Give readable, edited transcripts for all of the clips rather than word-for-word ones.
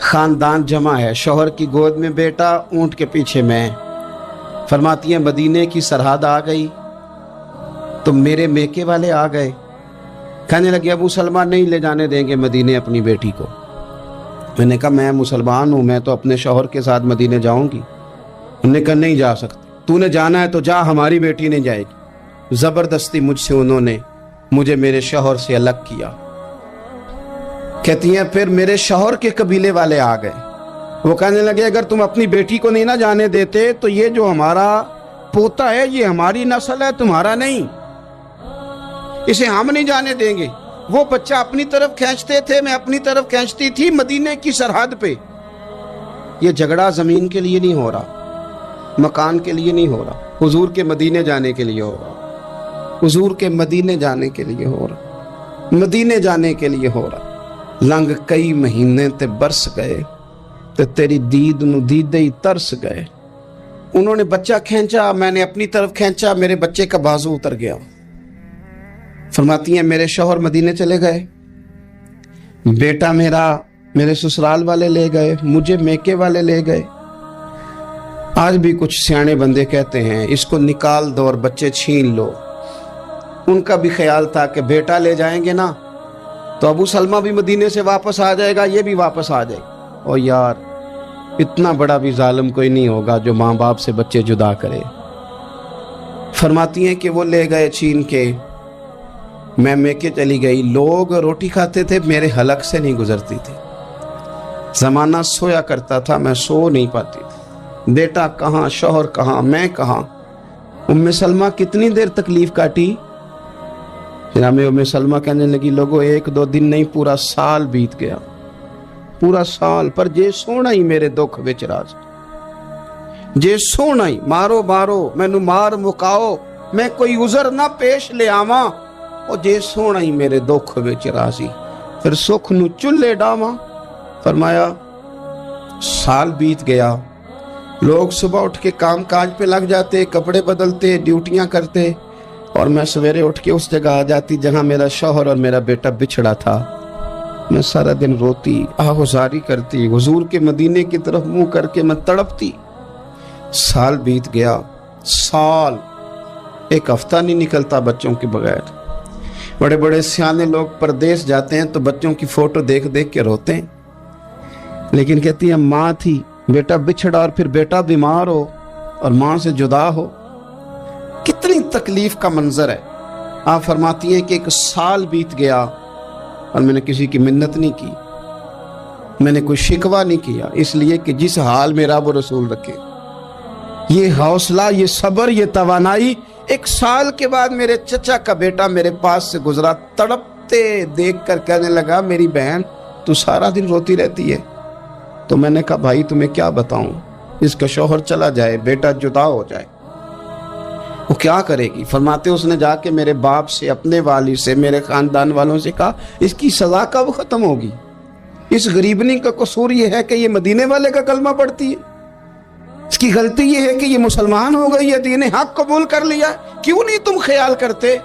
خاندان جمع ہے، شوہر کی گود میں بیٹا، اونٹ کے پیچھے میں۔ فرماتی ہیں مدینے کی سرحد آ گئی تو میرے میکے والے آ گئے، کہنے لگے ابو سلمہ نہیں لے جانے دیں گے مدینے اپنی بیٹی کو۔ میں نے کہا میں مسلمان ہوں، میں تو اپنے شوہر کے ساتھ مدینے جاؤں گی۔ انہوں نے کہا نہیں جا سکتے، تو نے جانا ہے تو جا، ہماری بیٹی نہیں جائے گی۔ زبردستی مجھ سے انہوں نے مجھے میرے شوہر سے الگ کیا۔ کہتی ہیں پھر میرے شوہر کے قبیلے والے آ گئے، وہ کہنے لگے اگر تم اپنی بیٹی کو نہیں نہ جانے دیتے تو یہ جو ہمارا پوتا ہے یہ ہماری نسل ہے، تمہارا نہیں، اسے ہم نہیں جانے دیں گے۔ وہ بچہ اپنی طرف کھینچتے تھے، میں اپنی طرف کھینچتی تھی، مدینے کی سرحد پہ۔ یہ جھگڑا زمین کے لیے نہیں ہو رہا، مکان کے لیے نہیں ہو رہا، حضور کے مدینے جانے کے لیے ہو رہا، حضور کے مدینے جانے کے لیے ہو رہا، مدینے جانے کے لیے ہو رہا۔ لنگ کئی مہینے تے برس گئے تے تیری دید نو دیدے ہی ترس گئے۔ انہوں نے بچہ کھینچا، میں نے اپنی طرف کھینچا، میرے بچے کا بازو اتر گیا۔ فرماتی ہیں میرے شوہر مدینے چلے گئے، بیٹا میرا میرے سسرال والے لے گئے، مجھے میکے والے لے گئے۔ آج بھی کچھ سیانے بندے کہتے ہیں اس کو نکال دو اور بچے چھین لو۔ ان کا بھی خیال تھا کہ بیٹا لے جائیں گے نا تو ابو سلمہ بھی مدینے سے واپس آ جائے گا، یہ بھی واپس آ جائے گا۔ اور یار اتنا بڑا بھی ظالم کوئی نہیں ہوگا جو ماں باپ سے بچے جدا کرے۔ فرماتی ہیں کہ وہ لے گئے چھین کے، میں میکے چلی گئی۔ لوگ روٹی کھاتے تھے، میرے حلق سے نہیں گزرتی تھی۔ زمانہ سویا کرتا تھا، میں سو نہیں پاتی تھی۔ بیٹا کہاں، شوہر کہاں، میں کہاں۔ ام سلمہ کتنی دیر تکلیف کاٹی؟ جناب ام سلمہ کہنے لگی لوگوں ایک دو دن نہیں پورا سال بیت گیا، پورا سال، پر جے سونا ہی میرے دکھ وچ راز، جے سونا ہی مارو مارو مینو مار مکاؤ، میں کوئی عذر نہ پیش لے آواں، اور جے سونا ہی میرے دکھ وچ راضی، پھر سکھ نو چلے ڈاواں۔ فرمایا سال بیت گیا، لوگ صبح اٹھ کے کام کاج پہ لگ جاتے، کپڑے بدلتے، ڈیوٹیاں کرتے، اور میں سویرے اٹھ کے اس جگہ آ جاتی جہاں میرا شوہر اور میرا بیٹا بچھڑا تھا۔ میں سارا دن روتی، آہوزاری کرتی، حضور کے مدینے کی طرف منہ کر کے میں تڑپتی۔ سال بیت گیا، سال، ایک ہفتہ نہیں نکلتا بچوں کے بغیر۔ بڑے بڑے سیانے لوگ پردیس جاتے ہیں تو بچوں کی فوٹو دیکھ دیکھ کے روتے ہیں، لیکن کہتی ہیں ماں تھی، بیٹا بچھڑا اور پھر بیٹا بیمار ہو اور ماں سے جدا ہو، کتنی تکلیف کا منظر ہے۔ آپ فرماتی ہیں کہ ایک سال بیت گیا اور میں نے کسی کی منت نہیں کی، میں نے کوئی شکوہ نہیں کیا، اس لیے کہ جس حال میں رب و رسول رکھے۔ یہ حوصلہ، یہ صبر، یہ توانائی، ایک سال کے بعد میرے چچا کا بیٹا میرے پاس سے گزرا، تڑپتے دیکھ کر کہنے لگا میری بہن تو سارا دن روتی رہتی ہے۔ تو میں نے کہا بھائی تمہیں کیا بتاؤں، اس کا شوہر چلا جائے، بیٹا جدا ہو جائے، وہ کیا کرے گی؟ فرماتے اس نے جا کے میرے باپ سے، اپنے والد سے، میرے خاندان والوں سے کہا اس کی سزا کب ختم ہوگی؟ اس غریبنی کا قصور یہ ہے کہ یہ مدینے والے کا کلمہ پڑھتی ہے، اس کی غلطی یہ ہے کہ یہ مسلمان ہو گئی ہے، دین حق قبول کر لیا، کیوں نہیں تم خیال کرتے؟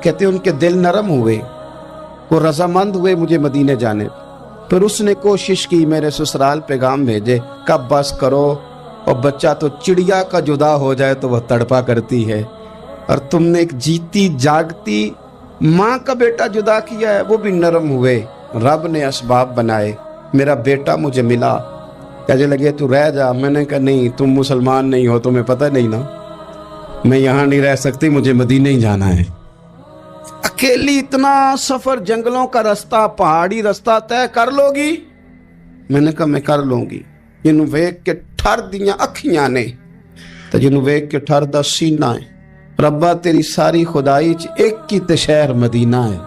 کہتے ان کے دل نرم ہوئے، وہ رضامند ہوئے مجھے مدینے جانے۔ پھر اس نے کوشش کی، میرے سسرال پیغام بھیجے، کب بس کرو، اور بچہ تو چڑیا کا جدا ہو جائے تو وہ تڑپا کرتی ہے، اور تم نے ایک جیتی جاگتی ماں کا بیٹا جدا کیا ہے۔ وہ بھی نرم ہوئے، رب نے اسباب بنائے، میرا بیٹا مجھے ملا۔ کہنے لگے تو رہ جا، میں نے کہا نہیں، تم مسلمان نہیں ہو، تمہیں پتہ نہیں نا، میں یہاں نہیں رہ سکتی، مجھے مدینے ہی جانا ہے۔ اکیلی اتنا سفر، جنگلوں کا رستہ، پہاڑی رستہ طے کر لو گی؟ میں نے کہا میں کر لوں گی۔ جنوں ویک کے ٹھر دیاں اکھیاں نے تے جنوں ویک کے ٹھر دا سینہ ہے، ربا تیری ساری خدائی چ ایک کی تے شہر مدینہ ہے۔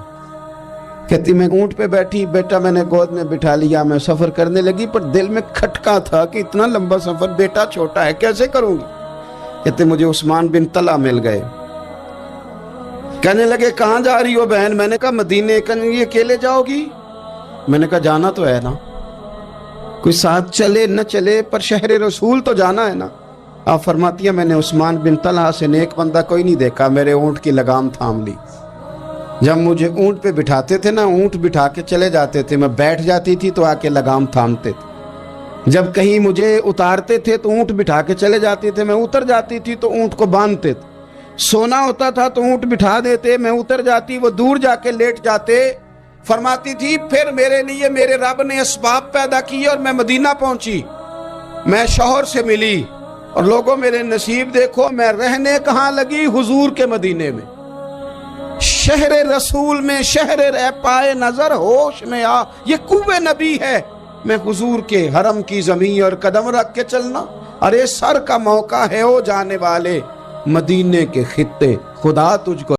کہتی میں اونٹ پہ بیٹھی، بیٹا میں نے گود میں بٹھا لیا، میں سفر کرنے لگی، پر دل میں کھٹکا تھا کہ اتنا لمبا سفر، بیٹا چھوٹا ہے، کیسے کروں گی؟ کہتے مجھے عثمان بن طلحہ مل گئے، کہنے لگے کہاں جا رہی ہو بہن؟ میں نے کہا مدینے۔ کہنے لگے اکیلے جاؤ گی؟ میں نے کہا جانا تو ہے نا، کوئی ساتھ چلے نہ چلے پر شہر رسول تو جانا ہے نا۔ آپ فرماتی ہیں میں نے عثمان بن طلحہ سے نیک بندہ کوئی نہیں دیکھا، میرے اونٹ کی لگام تھام لی، جب مجھے اونٹ پہ بٹھاتے تھے نا، اونٹ بٹھا کے چلے جاتے تھے، میں بیٹھ جاتی تھی تو آ کے لگام تھامتے تھے۔ جب کہیں مجھے اتارتے تھے تو اونٹ بٹھا کے چلے جاتے تھے، میں اتر جاتی تھی تو اونٹ کو باندھتے تھے۔ سونا ہوتا تھا تو اونٹ بٹھا دیتے، میں اتر جاتی، وہ دور جا کے لیٹ جاتے۔ فرماتی تھی پھر میرے لیے میرے رب نے اسباب پیدا کیے اور میں مدینہ پہنچی، میں شوہر سے ملی، اور لوگوں میرے نصیب دیکھو، میں رہنے کہاں لگی؟ حضور کے مدینے میں، شہر رسول میں، شہر رہ پائے نظر ہوش میں آ، یہ کوہ نبی ہے۔ میں حضور کے حرم کی زمین اور قدم رکھ کے چلنا، ارے سر کا موقع ہے او جانے والے، مدینے کے خطے، خدا تجھ کو